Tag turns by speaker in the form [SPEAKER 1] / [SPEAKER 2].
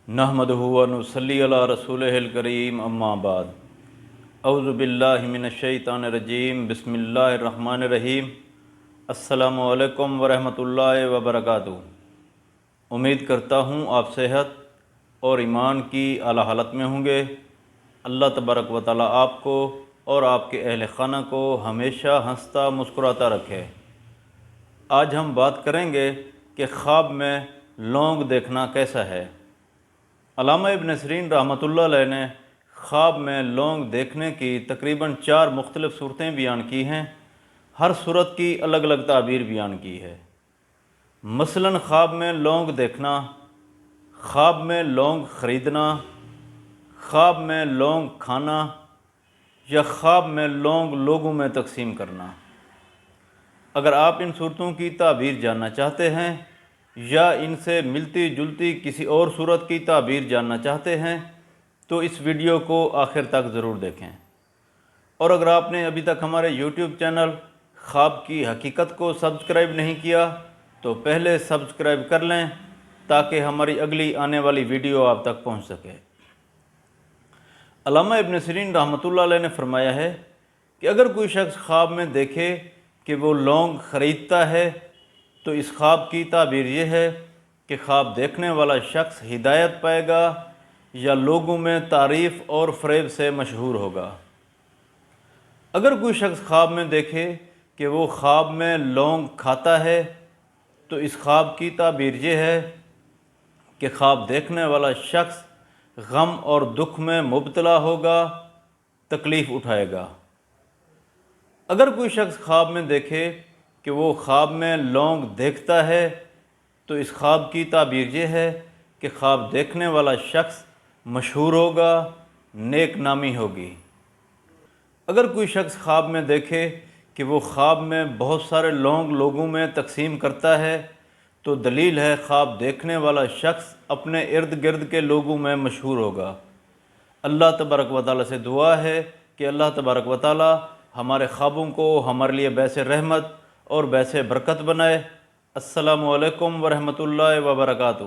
[SPEAKER 1] نحمدہ و نصلی علی رسولہ الکریم اما بعد اعوذ باللہ من الشیطان الرجیم بسم اللہ الرحمن الرحیم السلام علیکم ورحمۃ اللہ وبرکاتہ۔ امید کرتا ہوں آپ صحت اور ایمان کی اعلیٰ حالت میں ہوں گے۔ اللہ تبارک و تعالیٰ آپ کو اور آپ کے اہل خانہ کو ہمیشہ ہنستا مسکراتا رکھے۔ آج ہم بات کریں گے کہ خواب میں لونگ دیکھنا کیسا ہے۔ علامہ ابن سیرین رحمۃ اللہ علیہ نے خواب میں لونگ دیکھنے کی تقریباً 4 مختلف صورتیں بیان کی ہیں۔ ہر صورت کی الگ الگ تعبیر بیان کی ہے۔ مثلاً خواب میں لونگ دیکھنا، خواب میں لونگ خریدنا، خواب میں لونگ کھانا یا خواب میں لونگ لوگوں میں تقسیم کرنا۔ اگر آپ ان صورتوں کی تعبیر جاننا چاہتے ہیں یا ان سے ملتی جلتی کسی اور صورت کی تعبیر جاننا چاہتے ہیں تو اس ویڈیو کو آخر تک ضرور دیکھیں۔ اور اگر آپ نے ابھی تک ہمارے یوٹیوب چینل خواب کی حقیقت کو سبسکرائب نہیں کیا تو پہلے سبسکرائب کر لیں تاکہ ہماری اگلی آنے والی ویڈیو آپ تک پہنچ سکے۔ علامہ ابن سیرین رحمۃ اللہ علیہ نے فرمایا ہے کہ اگر کوئی شخص خواب میں دیکھے کہ وہ لونگ خریدتا ہے تو اس خواب کی تعبیر یہ ہے کہ خواب دیکھنے والا شخص ہدایت پائے گا یا لوگوں میں تعریف اور فریب سے مشہور ہوگا۔ اگر کوئی شخص خواب میں دیکھے کہ وہ خواب میں لونگ کھاتا ہے تو اس خواب کی تعبیر یہ ہے کہ خواب دیکھنے والا شخص غم اور دکھ میں مبتلا ہوگا، تکلیف اٹھائے گا۔ اگر کوئی شخص خواب میں دیکھے کہ وہ خواب میں لونگ دیکھتا ہے تو اس خواب کی تعبیر یہ ہے کہ خواب دیکھنے والا شخص مشہور ہوگا، نیک نامی ہوگی۔ اگر کوئی شخص خواب میں دیکھے کہ وہ خواب میں بہت سارے لونگ لوگوں میں تقسیم کرتا ہے تو دلیل ہے خواب دیکھنے والا شخص اپنے ارد گرد کے لوگوں میں مشہور ہوگا۔ اللہ تبارک و تعالیٰ سے دعا ہے کہ اللہ تبارک و تعالیٰ ہمارے خوابوں کو ہمارے لیے باعث رحمت اور باعث برکت بنائے۔ السلام علیکم ورحمۃ اللہ وبرکاتہ۔